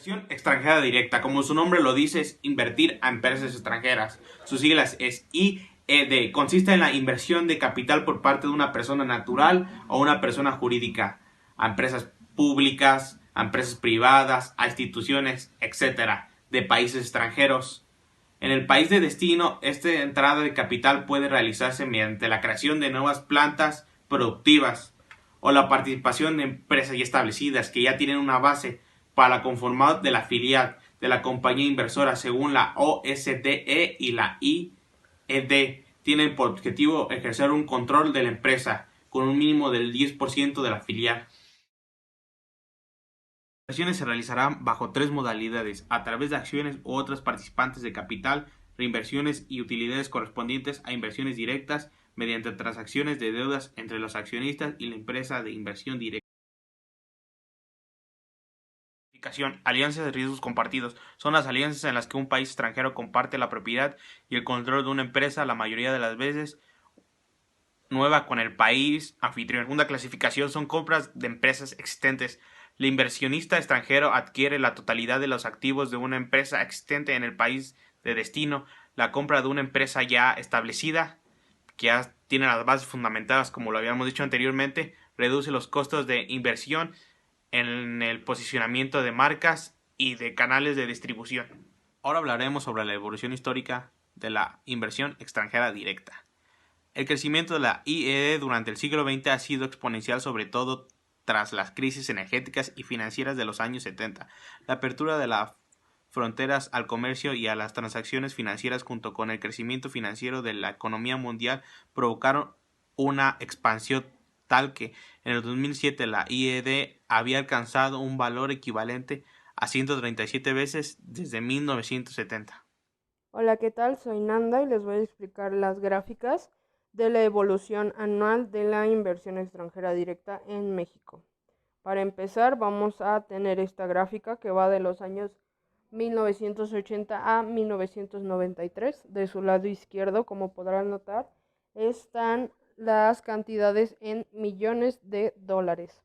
Inversión extranjera directa, como su nombre lo dice, es invertir a empresas extranjeras. Sus siglas es IED. Consiste en la inversión de capital por parte de una persona natural o una persona jurídica a empresas públicas, a empresas privadas, a instituciones, etcétera, de países extranjeros. En el país de destino, esta entrada de capital puede realizarse mediante la creación de nuevas plantas productivas o la participación de empresas ya establecidas que ya tienen una base para la conformidad de la filial de la compañía inversora según la OSDE y la IED. Tienen por objetivo ejercer un control de la empresa con un mínimo del 10% de la filial. Las inversiones se realizarán bajo tres modalidades: a través de acciones u otras participantes de capital, reinversiones y utilidades correspondientes a inversiones directas mediante transacciones de deudas entre los accionistas y la empresa de inversión directa. Alianzas de riesgos compartidos. Son las alianzas en las que un país extranjero comparte la propiedad y el control de una empresa, la mayoría de las veces nueva, con el país anfitrión. Segunda clasificación son compras de empresas existentes. El inversionista extranjero adquiere la totalidad de los activos de una empresa existente en el país de destino. La compra de una empresa ya establecida, que ya tiene las bases fundamentadas, como lo habíamos dicho anteriormente, reduce los costos de inversión en el posicionamiento de marcas y de canales de distribución. Ahora hablaremos sobre la evolución histórica de la inversión extranjera directa. El crecimiento de la IED durante el siglo XX ha sido exponencial, sobre todo tras las crisis energéticas y financieras de los años 70. La apertura de las fronteras al comercio y a las transacciones financieras, junto con el crecimiento financiero de la economía mundial, provocaron una expansión tal que en el 2007 la IED había alcanzado un valor equivalente a 137 veces desde 1970. Hola, ¿qué tal? Soy Nanda y les voy a explicar las gráficas de la evolución anual de la inversión extranjera directa en México. Para empezar, vamos a tener esta gráfica que va de los años 1980 a 1993. De su lado izquierdo, como podrán notar, están las cantidades en millones de dólares.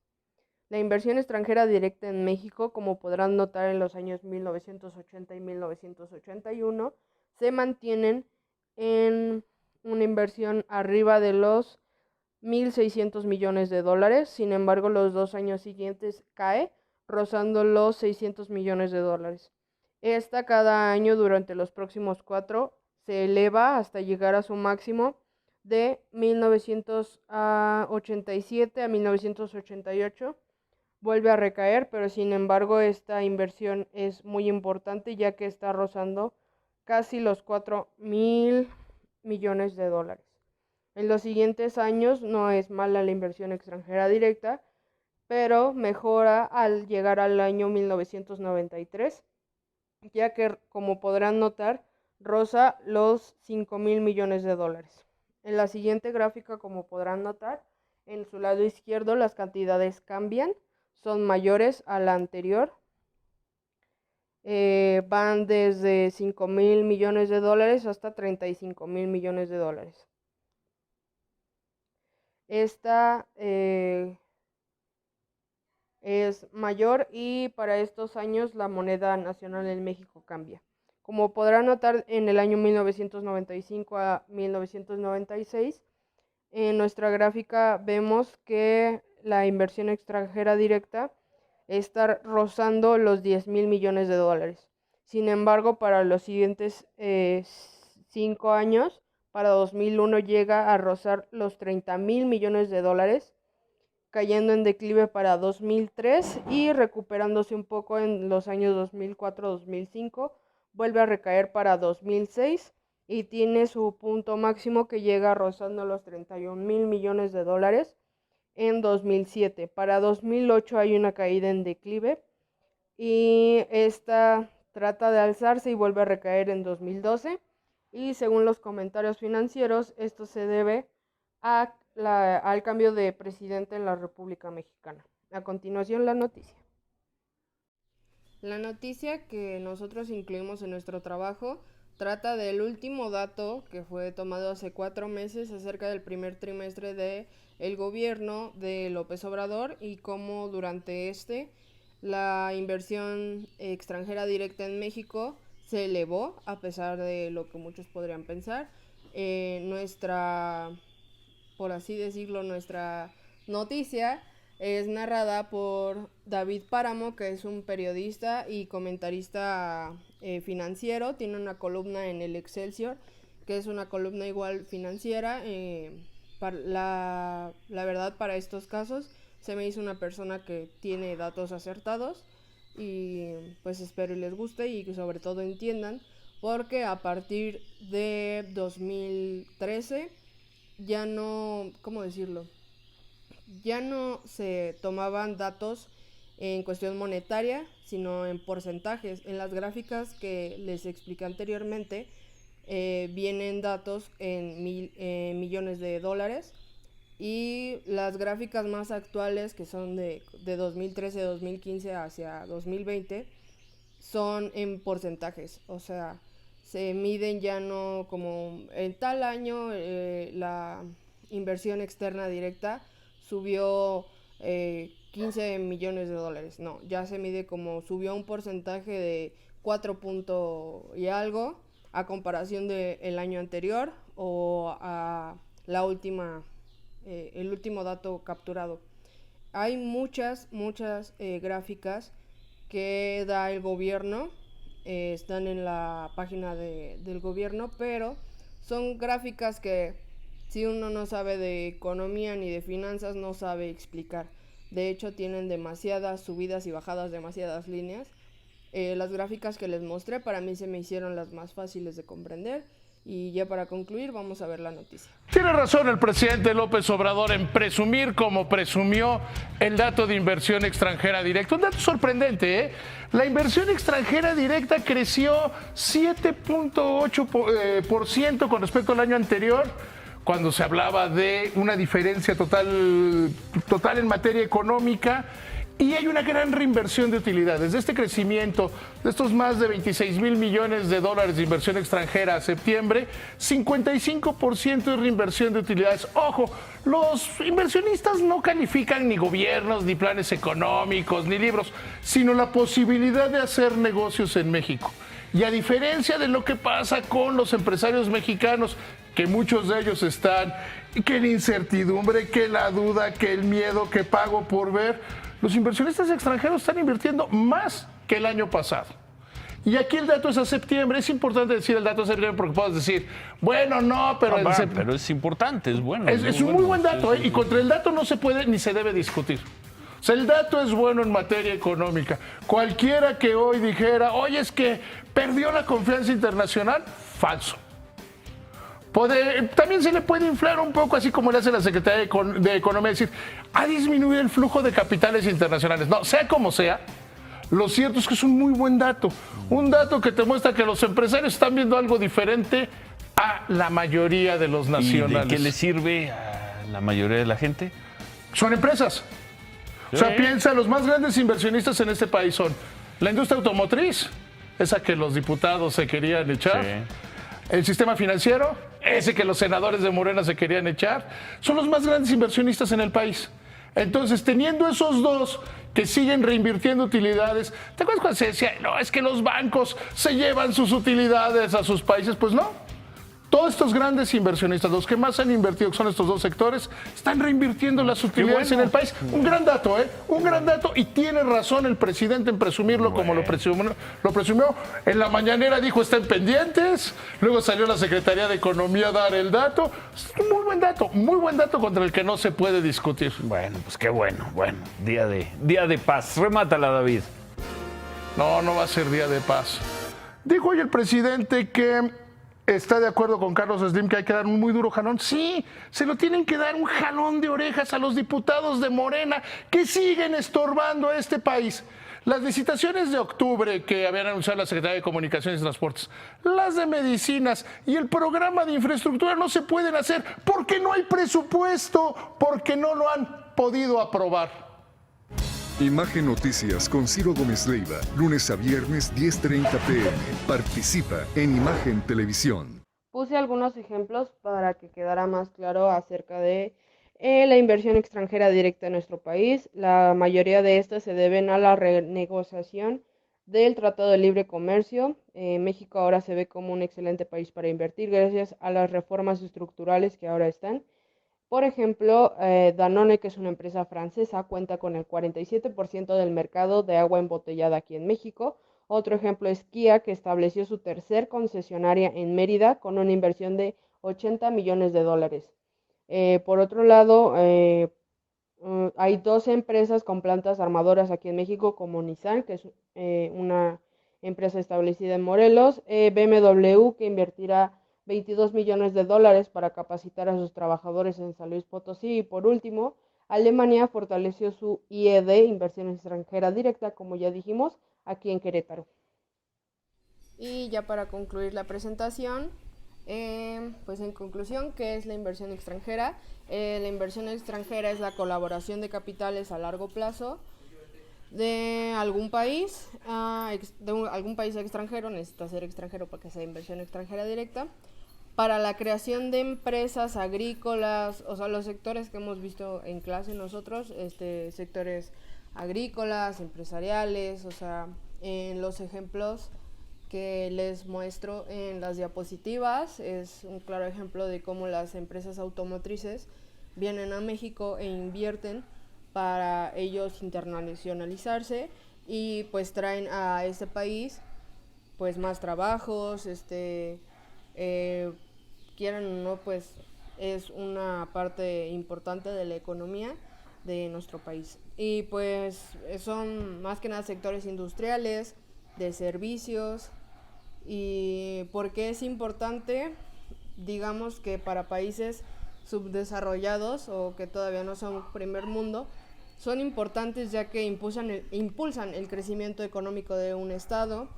La inversión extranjera directa en México, como podrán notar en los años 1980 y 1981, se mantienen en una inversión arriba de los 1.600 millones de dólares. Sin embargo, los 2 años siguientes cae, rozando los 600 millones de dólares. Esta cada año durante los próximos 4 se eleva hasta llegar a su máximo de 1987 a 1988. Vuelve a recaer, pero sin embargo esta inversión es muy importante ya que está rozando casi los 4.000 millones de dólares. En los siguientes años no es mala la inversión extranjera directa, pero mejora al llegar al año 1993, ya que, como podrán notar, roza los 5.000 millones de dólares. En la siguiente gráfica, como podrán notar, en su lado izquierdo las cantidades cambian, son mayores a la anterior. Van desde 5.000 millones de dólares hasta 35.000 millones de dólares. Esta es mayor y para estos años la moneda nacional en México cambia. Como podrán notar, en el año 1995 a 1996, en nuestra gráfica vemos que la inversión extranjera directa está rozando los 10.000 millones de dólares. Sin embargo, para los siguientes 5 años, para 2001 llega a rozar los 30.000 millones de dólares, cayendo en declive para 2003 y recuperándose un poco en los años 2004-2005, vuelve a recaer para 2006 y tiene su punto máximo que llega rozando los 31.000 millones de dólares en 2007. Para 2008 hay una caída en declive y esta trata de alzarse y vuelve a recaer en 2012, y según los comentarios financieros esto se debe al cambio de presidente en la República Mexicana. A continuación, la noticia. La noticia que nosotros incluimos en nuestro trabajo trata del último dato que fue tomado hace 4 meses acerca del primer trimestre de el gobierno de López Obrador y cómo durante La inversión extranjera directa en México se elevó, a pesar de lo que muchos podrían pensar. Nuestra, por así decirlo, nuestra noticia es narrada por David Páramo, que es un periodista y comentarista financiero. Tiene una columna en el Excelsior, que es una columna igual financiera. La verdad, para estos casos se me hizo una persona que tiene datos acertados, y pues espero y les guste y que sobre todo entiendan, porque a partir de 2013 ya no, ¿cómo decirlo? Ya no se tomaban datos en cuestión monetaria, sino en porcentajes. En las gráficas que les expliqué anteriormente, vienen datos en millones de dólares, y las gráficas más actuales, que son de 2013, 2015 hacia 2020, son en porcentajes. O sea, se miden ya no como en tal año la inversión externa directa subió 15 millones de dólares. No, ya se mide como subió un porcentaje de 4 punto y algo a comparación del año anterior o a la última, el último dato capturado. Hay muchas gráficas que da el gobierno, están en la página del gobierno, pero son gráficas que si uno no sabe de economía ni de finanzas no sabe explicar. De hecho, tienen demasiadas subidas y bajadas, demasiadas líneas. Las gráficas que les mostré para mí se me hicieron las más fáciles de comprender. Y ya para concluir, vamos a ver la noticia. Tiene razón el presidente López Obrador en presumir como presumió el dato de inversión extranjera directa. Un dato sorprendente, ¿eh? La inversión extranjera directa creció 7.8% con respecto al año anterior, cuando se hablaba de una diferencia total en materia económica. Y hay una gran reinversión de utilidades. De este crecimiento, de estos más de 26 mil millones de dólares de inversión extranjera a septiembre, 55% es reinversión de utilidades. Ojo, los inversionistas no califican ni gobiernos, ni planes económicos, ni libros, sino la posibilidad de hacer negocios en México. Y a diferencia de lo que pasa con los empresarios mexicanos, que muchos de ellos están, que la incertidumbre, que la duda, que el miedo, que pago por ver, los inversionistas extranjeros están invirtiendo más que el año pasado. Y aquí el dato es a septiembre. Es importante decir el dato a septiembre porque puedes decir, bueno, no, pero... Pero es importante, es bueno. Es un muy buen dato, sí, sí. Y contra el dato no se puede ni se debe discutir. O sea, el dato es bueno en materia económica. Cualquiera que hoy dijera, oye, es que perdió la confianza internacional, falso. También se le puede inflar un poco, así como le hace la Secretaría de Economía, decir, ha disminuido el flujo de capitales internacionales. No, sea como sea, lo cierto es que es un muy buen dato. Un dato que te muestra que los empresarios están viendo algo diferente a la mayoría de los nacionales. ¿Y de qué le sirve a la mayoría de la gente? Son empresas. O sea, piensa, los más grandes inversionistas en este país son la industria automotriz, esa que los diputados se querían echar. Sí. El sistema financiero, ese que los senadores de Morena se querían echar, son los más grandes inversionistas en el país. Entonces, teniendo esos dos que siguen reinvirtiendo utilidades, ¿te acuerdas cuando se decía, no, es que los bancos se llevan sus utilidades a sus países? Pues no. Todos estos grandes inversionistas, los que más han invertido, que son estos dos sectores, están reinvirtiendo las utilidades en el país. Un gran dato, ¿eh? Un gran dato, y tiene razón el presidente en presumirlo como lo presumió. En la mañanera dijo, están pendientes, luego salió la Secretaría de Economía a dar el dato. Es un muy buen dato contra el que no se puede discutir. Bueno, pues qué bueno, día de paz. Remátala, David. No va a ser día de paz. Dijo hoy el presidente que está de acuerdo con Carlos Slim que hay que dar un muy duro jalón. Sí, se lo tienen que dar un jalón de orejas a los diputados de Morena que siguen estorbando a este país. Las licitaciones de octubre que habían anunciado la Secretaría de Comunicaciones y Transportes, las de medicinas y el programa de infraestructura no se pueden hacer porque no hay presupuesto, porque no lo han podido aprobar. Imagen Noticias con Ciro Gómez Leiva, lunes a viernes 10:30 p.m. Participa en Imagen Televisión. Puse algunos ejemplos para que quedara más claro acerca de La inversión extranjera directa en nuestro país, la mayoría de estas se deben a la renegociación del Tratado de Libre Comercio. México ahora se ve como un excelente país para invertir gracias a las reformas estructurales que ahora están. Por ejemplo, Danone, que es una empresa francesa, cuenta con el 47% del mercado de agua embotellada aquí en México. Otro ejemplo es Kia, que estableció su tercer concesionaria en Mérida con una inversión de 80 millones de dólares. Por otro lado, hay dos empresas con plantas armadoras aquí en México, como Nissan, que es una empresa establecida en Morelos, BMW, que invertirá 22 millones de dólares para capacitar a sus trabajadores en San Luis Potosí. Y por último, Alemania fortaleció su IED, inversión extranjera directa, como ya dijimos, aquí en Querétaro. Y ya para concluir la presentación, pues en conclusión, ¿qué es la inversión extranjera? La inversión extranjera es la colaboración de capitales a largo plazo de algún país, algún país extranjero, necesita ser extranjero para que sea inversión extranjera directa, para la creación de empresas agrícolas, o sea, los sectores que hemos visto en clase nosotros, sectores agrícolas, empresariales, o sea, en los ejemplos que les muestro en las diapositivas es un claro ejemplo de cómo las empresas automotrices vienen a México e invierten para ellos internacionalizarse y pues traen a este país pues más trabajos, quieran o no, pues es una parte importante de la economía de nuestro país. Y pues son más que nada sectores industriales, de servicios. ¿Y por qué es importante? Digamos que para países subdesarrollados o que todavía no son primer mundo, son importantes ya que impulsan el crecimiento económico de un estado,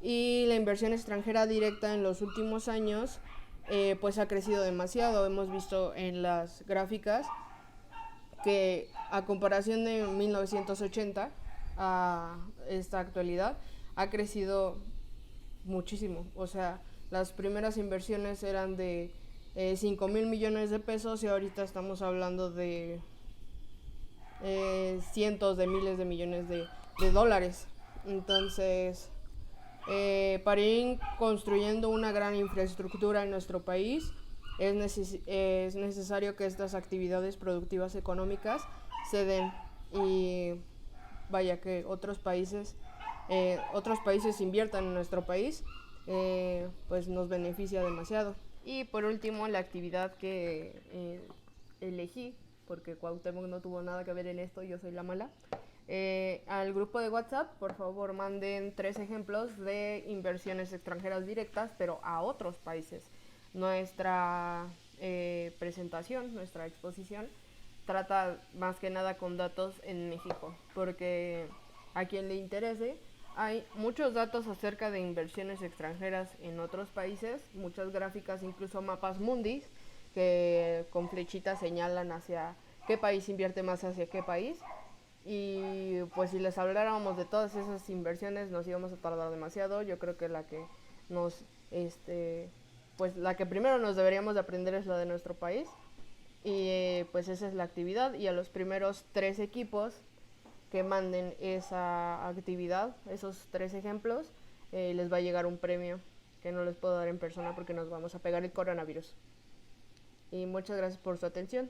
y la inversión extranjera directa en los últimos años pues ha crecido demasiado. Hemos visto en las gráficas que a comparación de 1980 a esta actualidad ha crecido muchísimo. O sea, las primeras inversiones eran de 5,000 millones de pesos y ahorita estamos hablando de cientos de miles de millones de dólares. Entonces, para ir construyendo una gran infraestructura en nuestro país, es necesario que estas actividades productivas económicas se den, y vaya que otros países inviertan en nuestro país, pues nos beneficia demasiado. Y por último, la actividad que elegí, porque Cuauhtémoc no tuvo nada que ver en esto, yo soy la mala. Al grupo de WhatsApp, por favor, manden 3 ejemplos de inversiones extranjeras directas, pero a otros países. Nuestra presentación, nuestra exposición, trata más que nada con datos en México, porque a quien le interese, hay muchos datos acerca de inversiones extranjeras en otros países, muchas gráficas, incluso mapas mundis, que con flechitas señalan hacia qué país invierte más hacia qué país. Y pues si les habláramos de todas esas inversiones nos íbamos a tardar demasiado. Yo creo que la que pues la que primero nos deberíamos de aprender es la de nuestro país. Y pues esa es la actividad, y a los primeros 3 equipos que manden esa actividad, esos 3 ejemplos, les va a llegar un premio que no les puedo dar en persona porque nos vamos a pegar el coronavirus. Y muchas gracias por su atención.